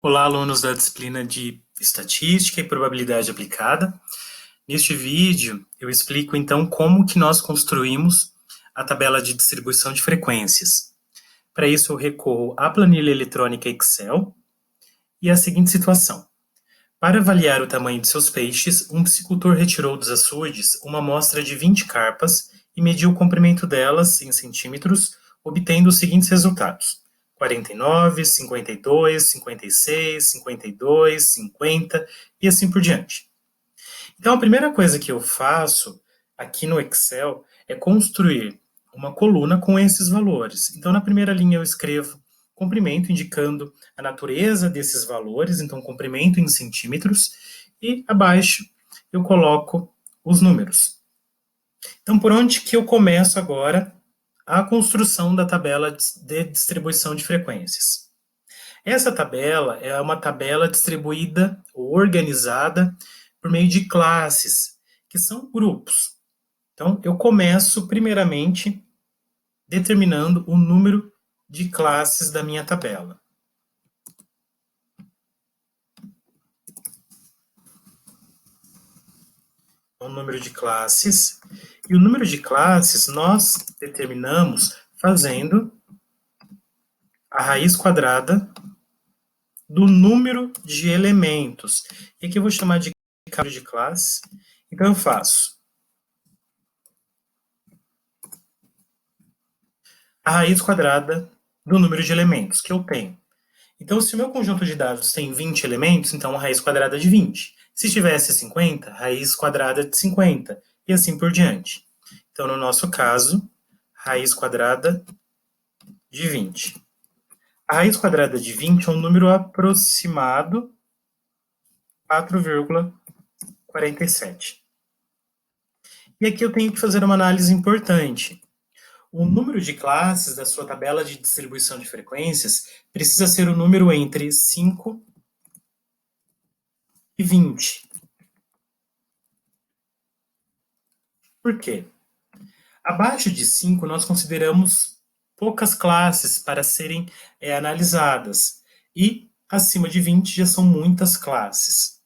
Olá, alunos da disciplina de Estatística e Probabilidade Aplicada. Neste vídeo, eu explico então como que nós construímos a tabela de distribuição de frequências. Para isso, eu recorro à planilha eletrônica Excel e a seguinte situação. Para avaliar o tamanho de seus peixes, um piscicultor retirou dos açudes uma amostra de 20 carpas e mediu o comprimento delas em centímetros, obtendo os seguintes resultados: 49, 52, 56, 52, 50 e assim por diante. Então, a primeira coisa que eu faço aqui no Excel é construir uma coluna com esses valores. Então, na primeira linha eu escrevo comprimento, indicando a natureza desses valores, então comprimento em centímetros, e abaixo eu coloco os números. Então, por onde que eu começo agora a construção da tabela de distribuição de frequências? Essa tabela é uma tabela distribuída ou organizada por meio de classes, que são grupos. Então, eu começo primeiramente determinando o número de classes da minha tabela. O número de classes. E o número de classes nós determinamos fazendo a raiz quadrada do número de elementos. E aqui eu vou chamar de número de classe. Então eu faço a raiz quadrada do número de elementos que eu tenho. Então, se o meu conjunto de dados tem 20 elementos, então a raiz quadrada de 20. Se tivesse 50, raiz quadrada de 50, e assim por diante. Então, no nosso caso, raiz quadrada de 20. A raiz quadrada de 20 é um número aproximado 4,47. E aqui eu tenho que fazer uma análise importante. O número de classes da sua tabela de distribuição de frequências precisa ser o número entre 5 e 20. Por quê? Abaixo de 5, nós consideramos poucas classes para serem analisadas. E acima de 20 já são muitas classes.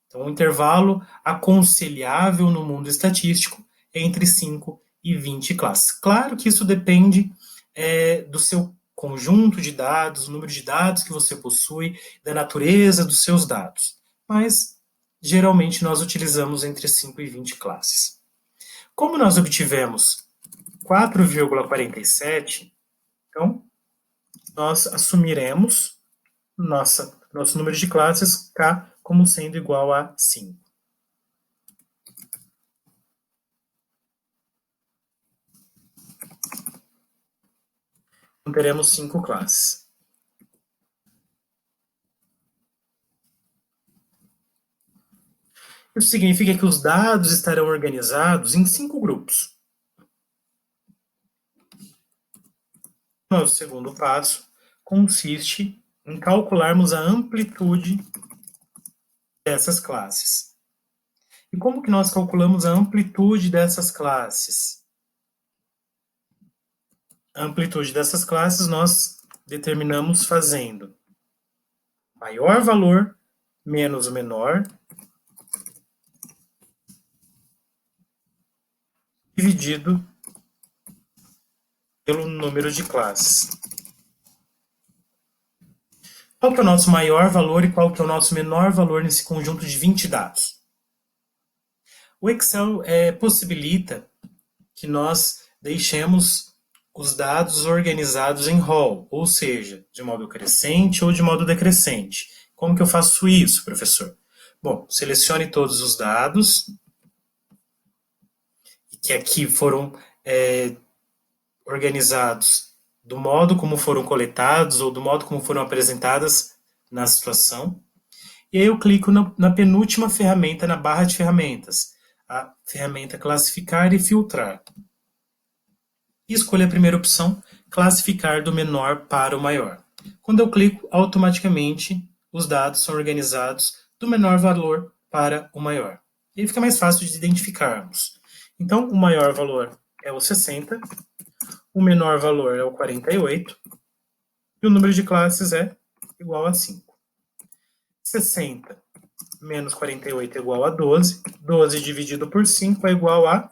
Então, o intervalo aconselhável no mundo estatístico é entre 5 e 20 classes. Claro que isso depende do seu conjunto de dados, o número de dados que você possui, da natureza dos seus dados. Mas, geralmente, nós utilizamos entre 5 e 20 classes. Como nós obtivemos 4,47, então, nós assumiremos nosso número de classes, K, como sendo igual a 5. Então, teremos 5 classes. Isso significa que os dados estarão organizados em 5 grupos. Nosso segundo passo consiste em calcularmos a amplitude dessas classes. E como que nós calculamos a amplitude dessas classes? A amplitude dessas classes nós determinamos fazendo maior valor menos o menor dividido pelo número de classes. Qual que é o nosso maior valor e qual que é o nosso menor valor nesse conjunto de 20 dados? O Excel possibilita que nós deixemos os dados organizados em row, ou seja, de modo crescente ou de modo decrescente. Como que eu faço isso, professor? Bom, selecione todos os dados que aqui foram organizados do modo como foram coletados ou do modo como foram apresentadas na situação. E aí eu clico na penúltima ferramenta, na barra de ferramentas, a ferramenta classificar e filtrar. E escolho a primeira opção, classificar do menor para o maior. Quando eu clico, automaticamente os dados são organizados do menor valor para o maior. E aí fica mais fácil de identificarmos. Então, o maior valor é o 60, o menor valor é o 48, e o número de classes é igual a 5. 60 menos 48 é igual a 12. 12 dividido por 5 é igual a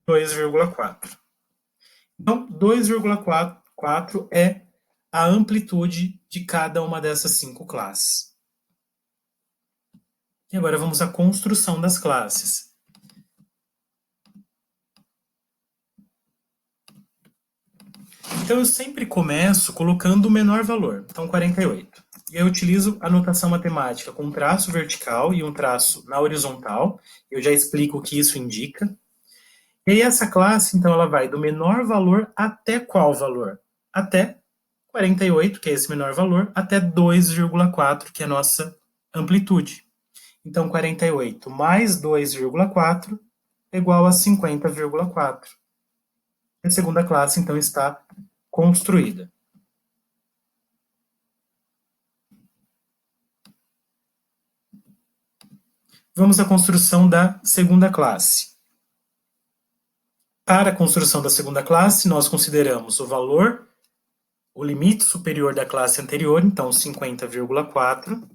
2,4. Então, 2,4 é a amplitude de cada uma dessas 5 classes. E agora vamos à construção das classes. Então, eu sempre começo colocando o menor valor, então 48. E eu utilizo a notação matemática com um traço vertical e um traço na horizontal. Eu já explico o que isso indica. E aí essa classe, então, ela vai do menor valor até qual valor? Até 48, que é esse menor valor, até 2,4, que é a nossa amplitude. Então, 48 mais 2,4 é igual a 50,4. A segunda classe, então, está construída. Vamos à construção da segunda classe. Para a construção da segunda classe, nós consideramos o valor, o limite superior da classe anterior, então 50,4,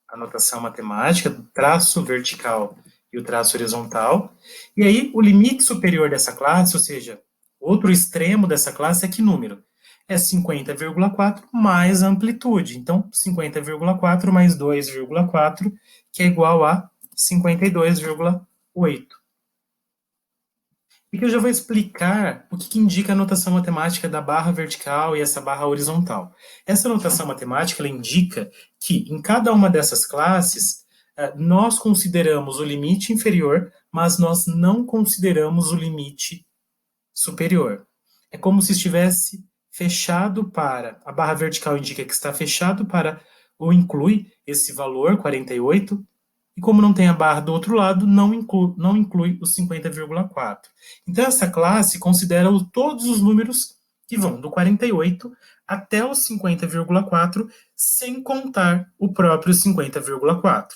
a notação matemática, do traço vertical e o traço horizontal. E aí, o limite superior dessa classe, ou seja, outro extremo dessa classe é que número? É 50,4 mais a amplitude. Então, 50,4 mais 2,4, que é igual a 52,8. E que eu já vou explicar o que indica a notação matemática da barra vertical e essa barra horizontal. Essa notação matemática ela indica que em cada uma dessas classes nós consideramos o limite inferior, mas nós não consideramos o limite superior. É como se estivesse fechado para, a barra vertical indica que está fechado para ou inclui esse valor, 48, e como não tem a barra do outro lado, não inclui o 50,4. Então, essa classe considera todos os números que vão do 48 até o 50,4, sem contar o próprio 50,4.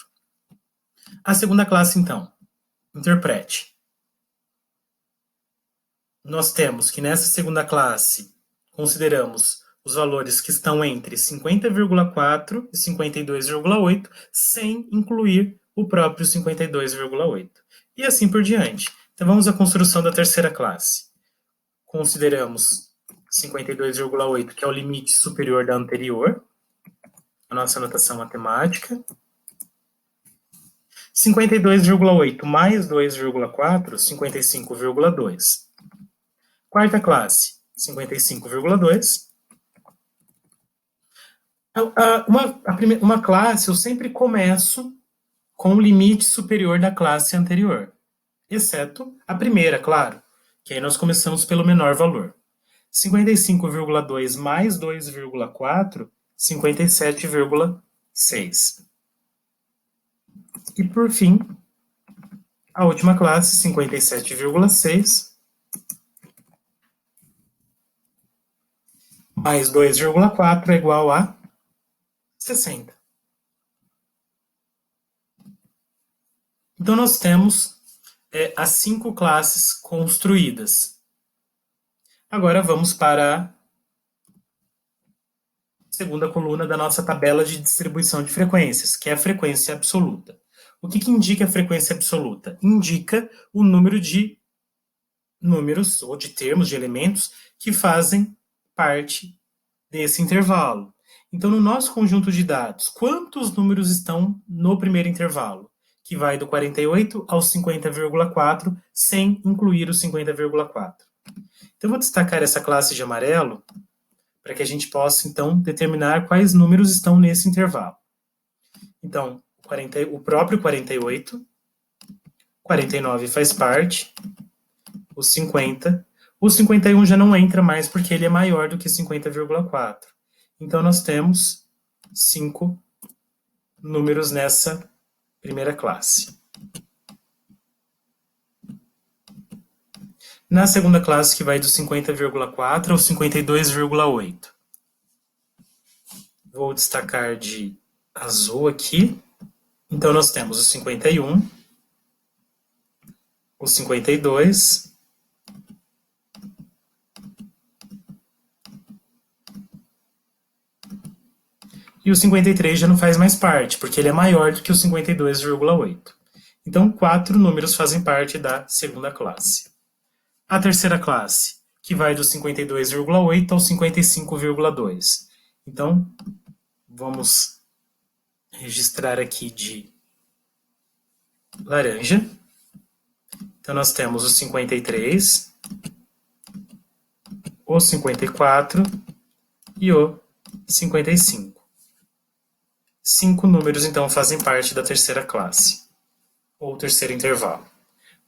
A segunda classe, então, interprete. Nós temos que nessa segunda classe consideramos os valores que estão entre 50,4 e 52,8, sem incluir o próprio 52,8. E assim por diante. Então vamos à construção da terceira classe. Consideramos 52,8, que é o limite superior da anterior, a nossa notação matemática. 52,8 mais 2,4, 55,2. Quarta classe, 55,2. Uma classe eu sempre começo com o limite superior da classe anterior, exceto a primeira, claro, que aí nós começamos pelo menor valor. 55,2 mais 2,4, 57,6. E por fim, a última classe, 57,6 mais 2,4 é igual a 60. Então, nós temos as 5 classes construídas. Agora, vamos para a segunda coluna da nossa tabela de distribuição de frequências, que é a frequência absoluta. O que indica a frequência absoluta? Indica o número de números, ou de termos, de elementos, que fazem parte desse intervalo. Então, no nosso conjunto de dados, quantos números estão no primeiro intervalo? Que vai do 48 ao 50,4, sem incluir o 50,4. Então, eu vou destacar essa classe de amarelo para que a gente possa, então, determinar quais números estão nesse intervalo. Então, o próprio 48, 49 faz parte, o 50, o 51 já não entra mais porque ele é maior do que 50,4. Então, nós temos 5 números nessa primeira classe. Na segunda classe, que vai do 50,4 ao 52,8. Vou destacar de azul aqui. Então, nós temos o 51, o 52, E o 53 já não faz mais parte, porque ele é maior do que o 52,8. Então, 4 números fazem parte da segunda classe. A terceira classe, que vai do 52,8 ao 55,2. Então, vamos registrar aqui de laranja. Então, nós temos o 53, o 54 e o 55. 5 números, então, fazem parte da terceira classe, ou terceiro intervalo.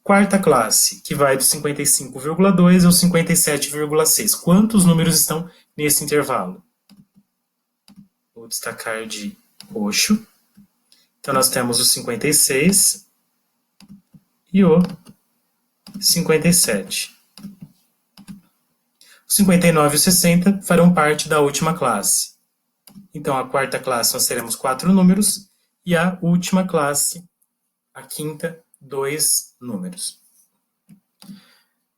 Quarta classe, que vai do 55,2 ao 57,6. Quantos números estão nesse intervalo? Vou destacar de roxo. Então, nós temos o 56 e o 57. O 59 e o 60 farão parte da última classe. Então, a quarta classe nós teremos 4 números e a última classe, a quinta, 2 números.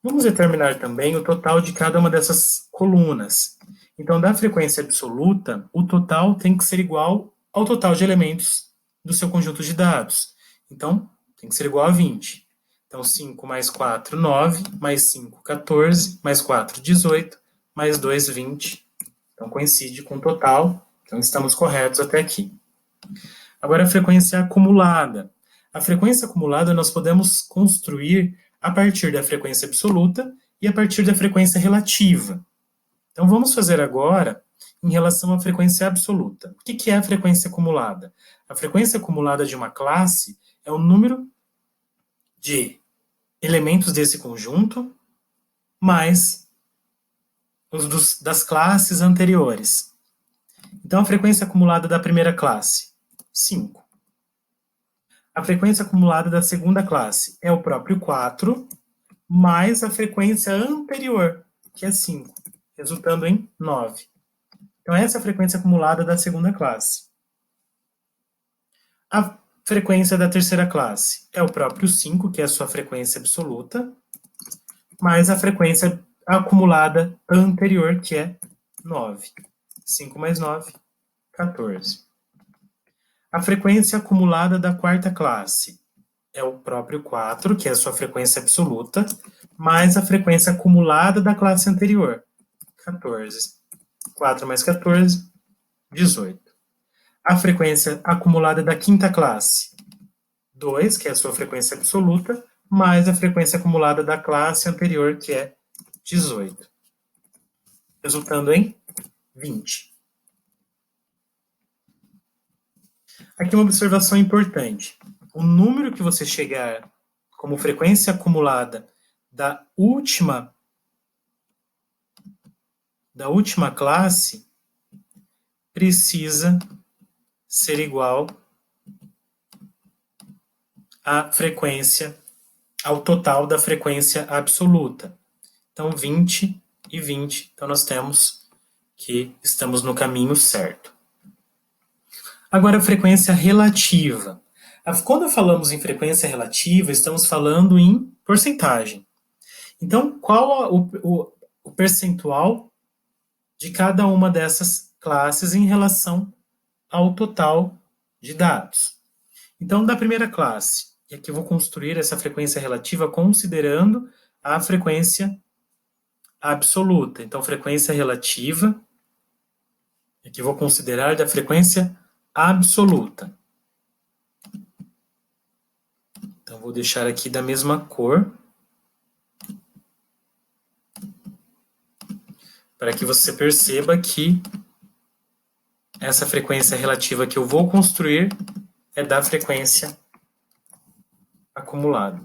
Vamos determinar também o total de cada uma dessas colunas. Então, da frequência absoluta, o total tem que ser igual ao total de elementos do seu conjunto de dados. Então, tem que ser igual a 20. Então, 5 mais 4, 9, mais 5, 14, mais 4, 18, mais 2, 20. Então, coincide com o total. Então, estamos corretos até aqui. Agora, a frequência acumulada. A frequência acumulada nós podemos construir a partir da frequência absoluta e a partir da frequência relativa. Então, vamos fazer agora em relação à frequência absoluta. O que é a frequência acumulada? A frequência acumulada de uma classe é o número de elementos desse conjunto mais os das classes anteriores. Então, a frequência acumulada da primeira classe, 5. A frequência acumulada da segunda classe é o próprio 4, mais a frequência anterior, que é 5, resultando em 9. Então, essa é a frequência acumulada da segunda classe. A frequência da terceira classe é o próprio 5, que é a sua frequência absoluta, mais a frequência acumulada anterior, que é 9. 5 mais 9, 14. A frequência acumulada da quarta classe é o próprio 4, que é a sua frequência absoluta, mais a frequência acumulada da classe anterior, 14. 4 mais 14, 18. A frequência acumulada da quinta classe, 2, que é a sua frequência absoluta, mais a frequência acumulada da classe anterior, que é 18. Resultando em 20. Aqui uma observação importante. O número que você chegar como frequência acumulada da última classe precisa ser igual à frequência, ao total da frequência absoluta. Então, 20 e 20. Então, nós temos que estamos no caminho certo. Agora, a frequência relativa. Quando falamos em frequência relativa, estamos falando em porcentagem. Então, qual o percentual de cada uma dessas classes em relação ao total de dados? Então, da primeira classe, e aqui eu vou construir essa frequência relativa considerando a frequência absoluta. Então, frequência relativa, aqui eu vou considerar da frequência absoluta. Então, vou deixar aqui da mesma cor, para que você perceba que essa frequência relativa que eu vou construir é da frequência acumulada.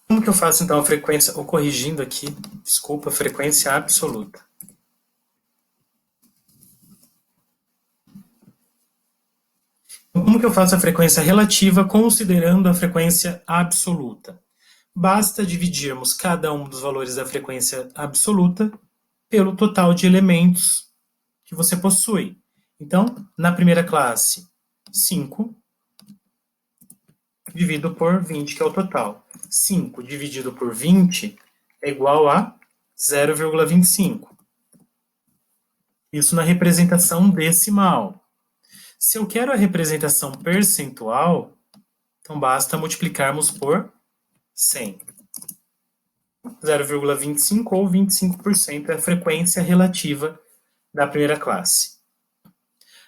Como que eu faço, então, a frequência, ou corrigindo aqui, desculpa, a frequência absoluta? Como que eu faço a frequência relativa considerando a frequência absoluta? Basta dividirmos cada um dos valores da frequência absoluta pelo total de elementos que você possui. Então, na primeira classe, 5, dividido por 20, que é o total. 5 dividido por 20 é igual a 0,25. Isso na representação decimal. Se eu quero a representação percentual, então basta multiplicarmos por 100. 0,25 ou 25% é a frequência relativa da primeira classe.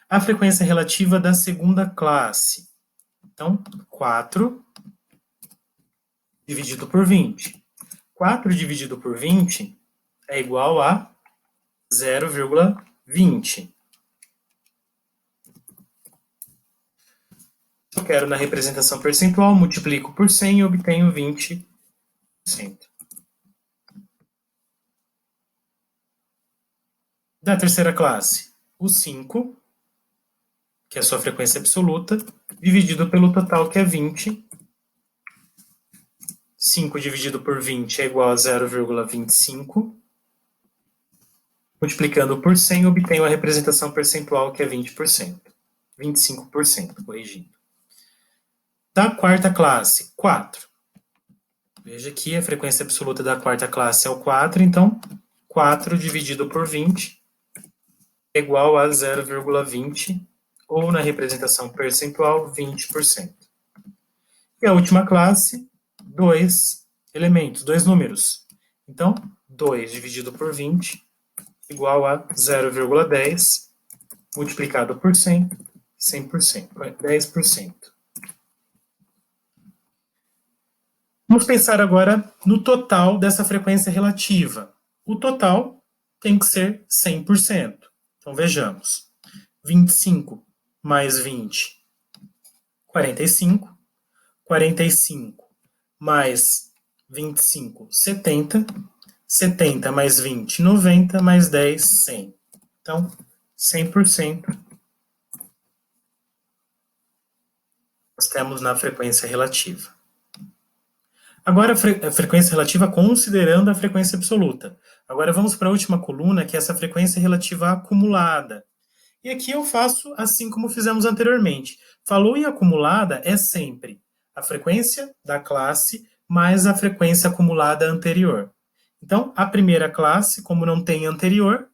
A frequência relativa da segunda classe. Então, 4 dividido por 20. 4 dividido por 20 é igual a 0,20. Se eu quero na representação percentual, multiplico por 100 e obtenho 20%. Da terceira classe, o 5, que é a sua frequência absoluta, dividido pelo total, que é 20. 5 dividido por 20 é igual a 0,25. Multiplicando por 100, obtenho a representação percentual, que é 20%. 25%, corrigindo. Da quarta classe, 4. Veja aqui, a frequência absoluta da quarta classe é o 4, então 4 dividido por 20 é igual a 0,20, ou na representação percentual, 20%. E a última classe, 2 elementos, 2 números. Então, 2 dividido por 20 igual a 0,10 multiplicado por 100, 100%, 10%. Vamos pensar agora no total dessa frequência relativa. O total tem que ser 100%. Então, vejamos. 25 mais 20, 45. 45 mais 25, 70. 70 mais 20, 90. Mais 10, 100. Então, 100% nós temos na frequência relativa. Agora, a frequência relativa considerando a frequência absoluta. Agora, vamos para a última coluna, que é essa frequência relativa acumulada. E aqui eu faço assim como fizemos anteriormente. Falou em acumulada, é sempre a frequência da classe mais a frequência acumulada anterior. Então, a primeira classe, como não tem anterior,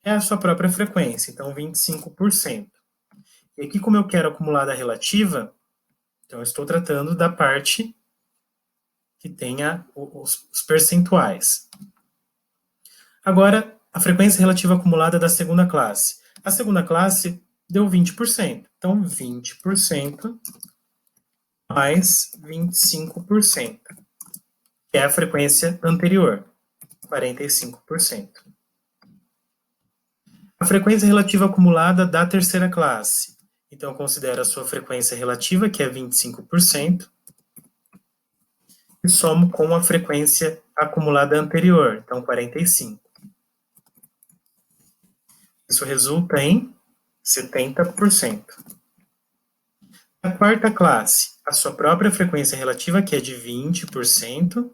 é a sua própria frequência, então 25%. E aqui, como eu quero acumulada relativa, então eu estou tratando da parte que tenha os percentuais. Agora, a frequência relativa acumulada da segunda classe. A segunda classe deu 20%. Então, 20% mais 25%, que é a frequência anterior, 45%. A frequência relativa acumulada da terceira classe. Então, considero a sua frequência relativa, que é 25%, e somo com a frequência acumulada anterior, então 45%. Isso resulta em 70%. A quarta classe, a sua própria frequência relativa, que é de 20%,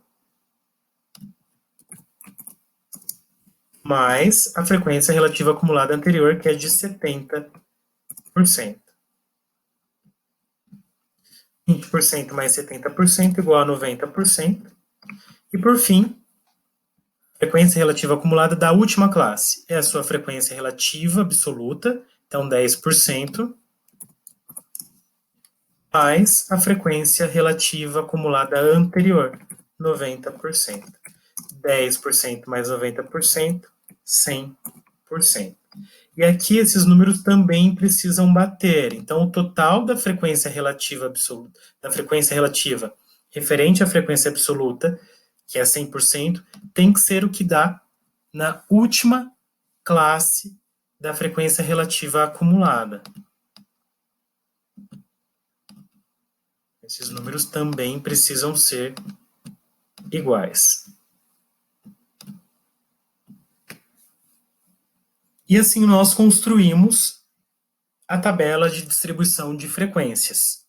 mais a frequência relativa acumulada anterior, que é de 70%. 20% mais 70% igual a 90%. E, por fim, frequência relativa acumulada da última classe. É a sua frequência relativa absoluta, então 10%, mais a frequência relativa acumulada anterior, 90%. 10% mais 90%, 100%. E aqui esses números também precisam bater. Então, o total da frequência relativa absoluta, da frequência relativa referente à frequência absoluta, que é 100%, tem que ser o que dá na última classe da frequência relativa acumulada. Esses números também precisam ser iguais. E assim nós construímos a tabela de distribuição de frequências.